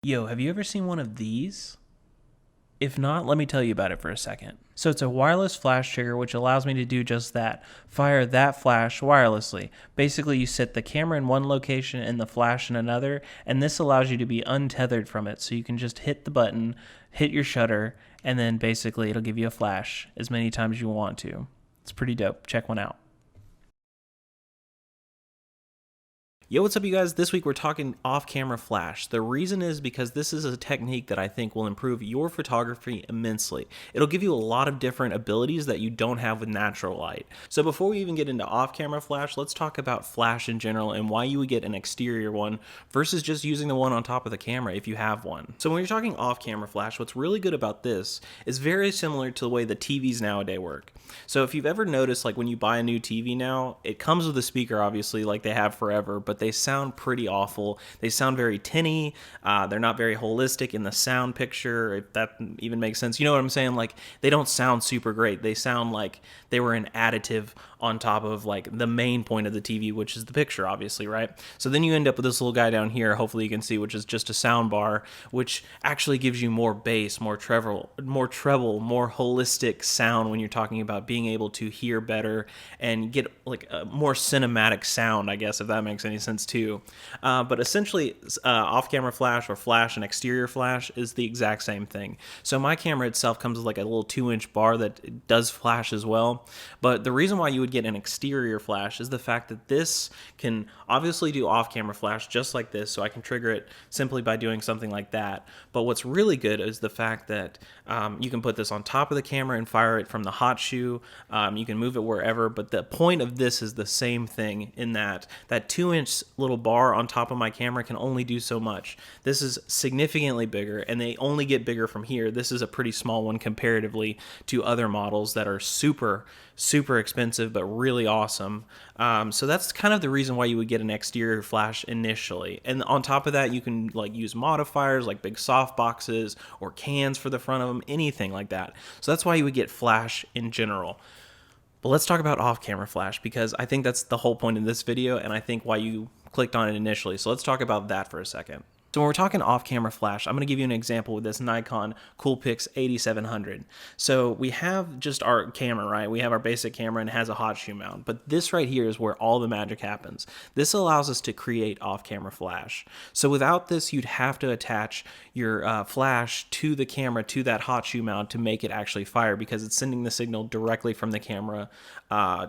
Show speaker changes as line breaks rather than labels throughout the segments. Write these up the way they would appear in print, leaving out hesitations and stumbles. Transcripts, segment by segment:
Yo, have you ever seen one of these? If not, let me tell you about it for a second. So it's a wireless flash trigger which allows me to do just that. Fire that flash wirelessly. Basically, you set the camera in one location and the flash in another, and this allows you to be untethered from it. So you can just hit the button, hit your shutter, and then basically it'll give you a flash as many times as you want to. It's pretty dope. Check one out. Yo, what's up, you guys? This week we're talking off-camera flash. The reason is because this is a technique that I think will improve your photography immensely. It'll give you a lot of different abilities that you don't have with natural light. So before we even get into off-camera flash, let's talk about flash in general and why you would get an exterior one versus just using the one on top of the camera if you have one. So when you're talking off-camera flash, what's really good about this is very similar to the way the TVs nowadays work. So if you've ever noticed, like when you buy a new TV now, it comes with a speaker, obviously, like they have forever, but they sound pretty awful. They sound very tinny. They're not very holistic in the sound picture, if that even makes sense. You know what I'm saying? Like, they don't sound super great. They sound like they were an additive on top of like the main point of the TV, which is the picture, obviously, right? So then you end up with this little guy down here, hopefully you can see, which is just a sound bar, which actually gives you more bass, more treble, more holistic sound when you're talking about being able to hear better and get like a more cinematic sound, I guess, if that makes any sense too. But essentially, off-camera flash or flash and exterior flash is the exact same thing. So my camera itself comes with like a little 2-inch bar that does flash as well. But the reason why you would get an exterior flash is the fact that this can obviously do off-camera flash just like this, so I can trigger it simply by doing something like that. But what's really good is the fact that you can put this on top of the camera and fire it from the hot shoe. You can move it wherever, but the point of this is the same thing in that 2-inch little bar on top of my camera can only do so much. This is significantly bigger, and they only get bigger from here. This is a pretty small one comparatively to other models that are super expensive but really awesome. So that's kind of the reason why you would get an exterior flash initially. And on top of that, you can like use modifiers like big soft boxes or cans for the front of them, anything like that. So that's why you would get flash in general. But let's talk about off-camera flash, because I think that's the whole point of this video, and I think why you clicked on it initially. So let's talk about that for a second. So when we're talking off-camera flash, I'm going to give you an example with this Nikon Coolpix 8700. So we have just our camera, right? We have our basic camera and it has a hot shoe mount. But this right here is where all the magic happens. This allows us to create off-camera flash. So without this, you'd have to attach your flash to the camera, to that hot shoe mount, to make it actually fire, because it's sending the signal directly from the camera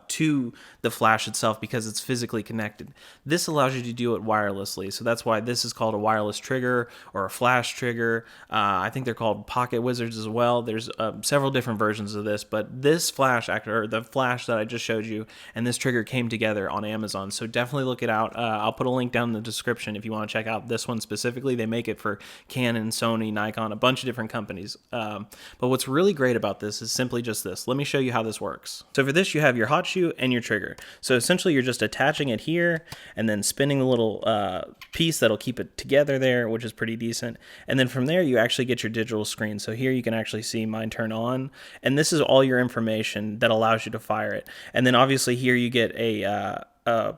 to the flash itself, because it's physically connected. This allows you to do it wirelessly. So that's why this is called a wireless trigger or a flash trigger. I think they're called pocket wizards as well. There's several different versions of this, but this flash actor, or the flash that I just showed you, and this trigger came together on Amazon. So definitely look it out. I'll put a link down in the description if you want to check out this one specifically. They make it for Canon, Sony, Nikon, a bunch of different companies. But what's really great about this is simply just this. Let me show you how this works. So for this, you have your hot shoe and your trigger. So essentially, you're just attaching it here and then spinning the little piece that'll keep it together there, which is pretty decent. And then from there, you actually get your digital screen. So here you can actually see mine turn on, and this is all your information that allows you to fire it. And then obviously here you get a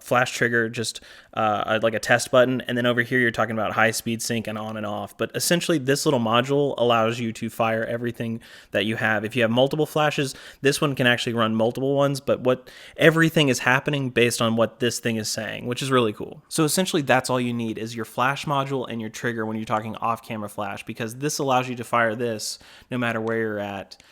flash trigger, just like a test button, and then over here you're talking about high speed sync and on and off. But essentially this little module allows you to fire everything that you have. If you have multiple flashes, this one can actually run multiple ones, but everything is happening based on what this thing is saying, which is really cool. So essentially that's all you need is your flash module and your trigger when you're talking off-camera flash, because this allows you to fire this no matter where you're at.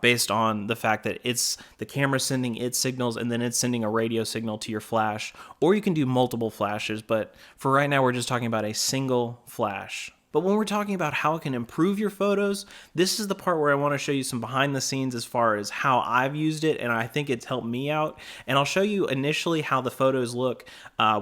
Based on the fact that it's the camera sending its signals and then it's sending a radio signal to your flash, or you can do multiple flashes, but for right now we're just talking about a single flash. But when we're talking about how it can improve your photos, this is the part where I want to show you some behind the scenes as far as how I've used it, and I think it's helped me out. And I'll show you initially how the photos look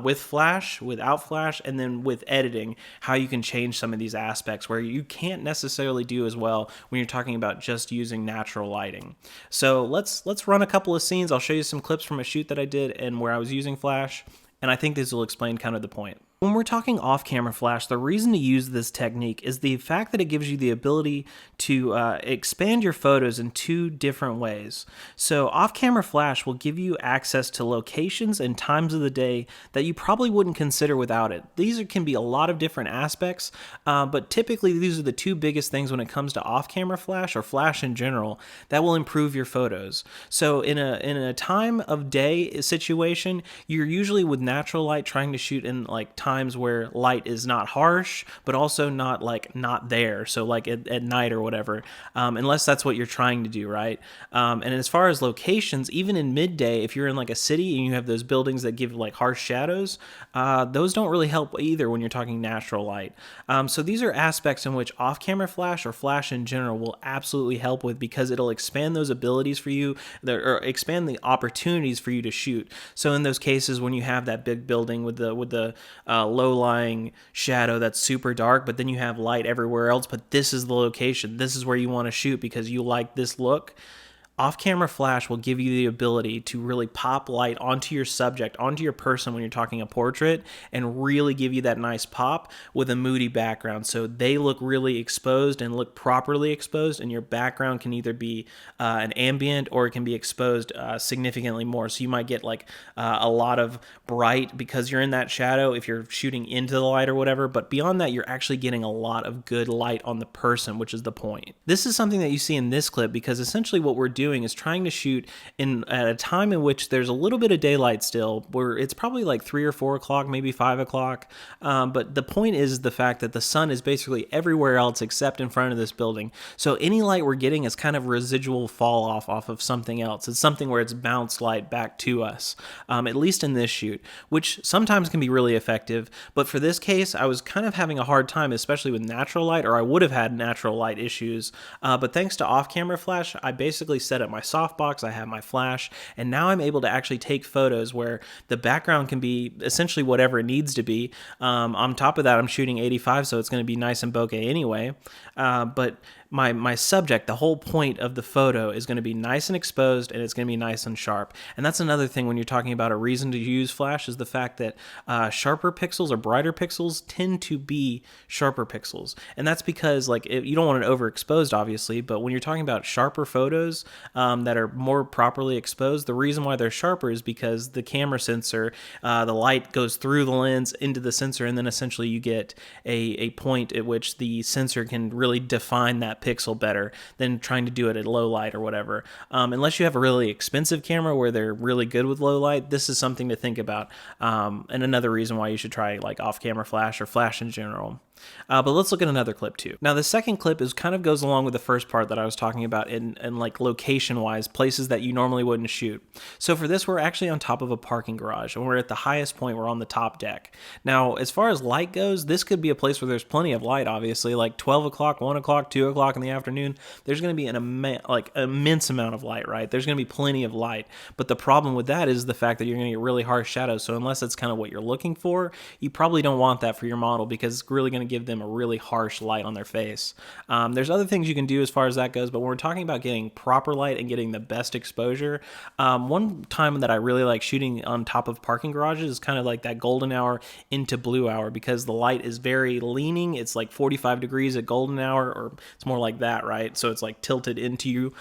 with flash, without flash, and then with editing, how you can change some of these aspects where you can't necessarily do as well when you're talking about just using natural lighting. So let's run a couple of scenes. I'll show you some clips from a shoot that I did and where I was using flash, and I think this will explain kind of the point. When we're talking off-camera flash, the reason to use this technique is the fact that it gives you the ability to expand your photos in two different ways. So off-camera flash will give you access to locations and times of the day that you probably wouldn't consider without it. Can be a lot of different aspects, but typically these are the two biggest things when it comes to off-camera flash or flash in general that will improve your photos. So in a time of day situation, you're usually with natural light trying to shoot in like times where light is not harsh, but also not there. So like at night or whatever, unless that's what you're trying to do, right? And as far as locations, even in midday, if you're in like a city and you have those buildings that give like harsh shadows, those don't really help either when you're talking natural light. So these are aspects in which off-camera flash or flash in general will absolutely help with, because it'll expand those abilities for you, or expand the opportunities for you to shoot. So in those cases when you have that big building with the low-lying shadow that's super dark, but then you have light everywhere else, but this is the location, this is where you want to shoot because you like this look, off-camera flash will give you the ability to really pop light onto your subject, onto your person when you're talking a portrait, and really give you that nice pop with a moody background. So they look really exposed and look properly exposed, and your background can either be an ambient or it can be exposed significantly more. So you might get like a lot of bright because you're in that shadow if you're shooting into the light or whatever, but beyond that, you're actually getting a lot of good light on the person, which is the point. This is something that you see in this clip because essentially what we're doing is trying to shoot at a time in which there's a little bit of daylight still, where it's probably like 3 or 4 o'clock, maybe 5 o'clock. But the point is the fact that the sun is basically everywhere else except in front of this building. So any light we're getting is kind of residual fall off of something else. It's something where it's bounced light back to us, at least in this shoot, which sometimes can be really effective. But for this case, I was kind of having a hard time, especially with natural light, or I would have had natural light issues. But thanks to off-camera flash, I basically set up my softbox, I have my flash, and now I'm able to actually take photos where the background can be essentially whatever it needs to be. On top of that, I'm shooting 85, so it's going to be nice and bokeh anyway. But my subject, the whole point of the photo is going to be nice and exposed, and it's going to be nice and sharp. And that's another thing when you're talking about a reason to use flash, is the fact that sharper pixels or brighter pixels tend to be sharper pixels. And that's because you don't want it overexposed, obviously, but when you're talking about sharper photos that are more properly exposed, the reason why they're sharper is because the camera sensor, the light goes through the lens into the sensor, and then essentially you get a point at which the sensor can really define that pixel better than trying to do it at low light or whatever. Unless you have a really expensive camera where they're really good with low light, this is something to think about. And another reason why you should try like off-camera flash or flash in general. But let's look at another clip too. Now the second clip kind of goes along with the first part that I was talking about in like location wise, places that you normally wouldn't shoot. So for this, we're actually on top of a parking garage, and we're at the highest point, we're on the top deck. Now as far as light goes, this could be a place where there's plenty of light, obviously, like 12 o'clock, 1 o'clock, 2 o'clock in the afternoon, there's going to be an immense amount of light, right? There's going to be plenty of light, but the problem with that is the fact that you're going to get really harsh shadows. So unless that's kind of what you're looking for, you probably don't want that for your model, because it's really going to give them a really harsh light on their face. There's other things you can do as far as that goes, but when we're talking about getting proper light and getting the best exposure, one time that I really like shooting on top of parking garages is kind of like that golden hour into blue hour, because the light is very leaning. It's like 45 degrees at golden hour, or it's more like that, right? So it's like tilted into you,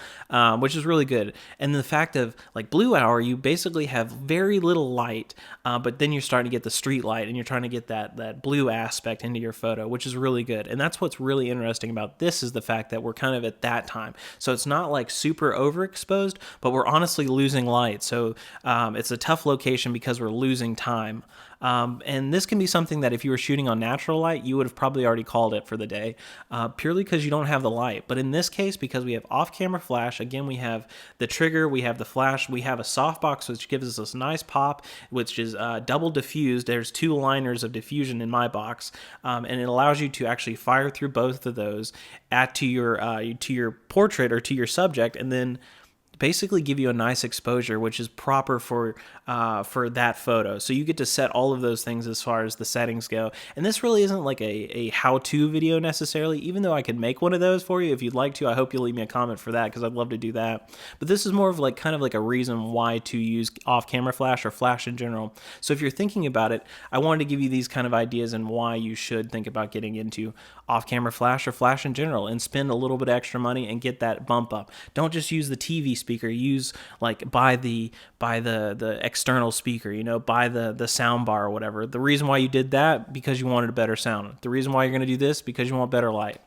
which is really good. And the fact of like blue hour, you basically have very little light, but then you're starting to get the street light, and you're trying to get that blue aspect into your photo, which is really good. And that's what's really interesting about this, is the fact that we're kind of at that time. So it's not like super overexposed, but we're honestly losing light. So it's a tough location because we're losing time. And this can be something that if you were shooting on natural light, you would have probably already called it for the day, purely because you don't have the light. But in this case, because we have off-camera flash, again, we have the trigger, we have the flash, we have a softbox, which gives us this nice pop, which is double diffused. There's 2 liners of diffusion in my box, and it allows you to actually fire through both of those to your portrait or to your subject, and then basically give you a nice exposure, which is proper for that photo. So you get to set all of those things as far as the settings go. And this really isn't like a how-to video necessarily, even though I could make one of those for you if you'd like to. I hope you'll leave me a comment for that, because I'd love to do that. But this is more of like kind of like a reason why to use off-camera flash or flash in general. So if you're thinking about it, I wanted to give you these kind of ideas and why you should think about getting into off-camera flash or flash in general, and spend a little bit extra money and get that bump up. Don't just use the TV speaker. Use like buy the external speaker, buy the sound bar or whatever. The reason why you did that, because you wanted a better sound. The reason why you're going to do this, because you want better light.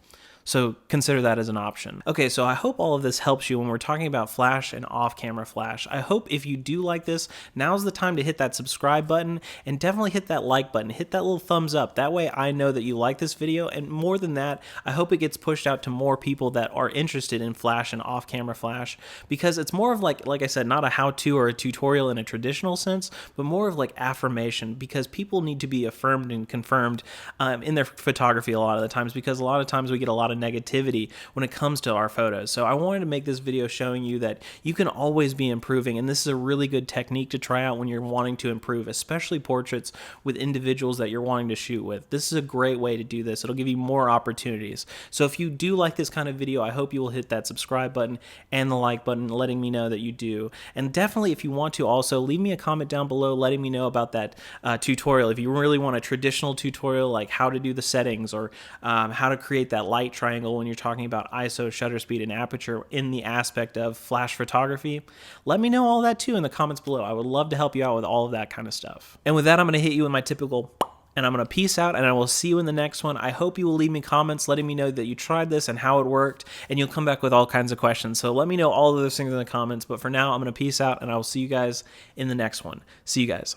So consider that as an option. Okay, so I hope all of this helps you when we're talking about flash and off-camera flash. I hope if you do like this, now's the time to hit that subscribe button, and definitely hit that like button. Hit that little thumbs up. That way I know that you like this video, and more than that, I hope it gets pushed out to more people that are interested in flash and off-camera flash, because it's more of like I said, not a how-to or a tutorial in a traditional sense, but more of like affirmation, because people need to be affirmed and confirmed in their photography a lot of the times, because a lot of times we get a lot of negativity when it comes to our photos. So I wanted to make this video showing you that you can always be improving, and this is a really good technique to try out when you're wanting to improve, especially portraits with individuals that you're wanting to shoot with. This is a great way to do this. It'll give you more opportunities. So if you do like this kind of video, I hope you will hit that subscribe button and the like button, letting me know that you do. And definitely, if you want to, also leave me a comment down below letting me know about that tutorial. If you really want a traditional tutorial, like how to do the settings, or how to create that light triangle when you're talking about ISO, shutter speed, and aperture in the aspect of flash photography, let me know all that too in the comments below. I would love to help you out with all of that kind of stuff. And with that, I'm going to hit you with my typical, and I'm going to peace out, and I will see you in the next one. I hope you will leave me comments letting me know that you tried this and how it worked, and you'll come back with all kinds of questions. So let me know all of those things in the comments. But for now, I'm going to peace out, and I will see you guys in the next one. See you guys.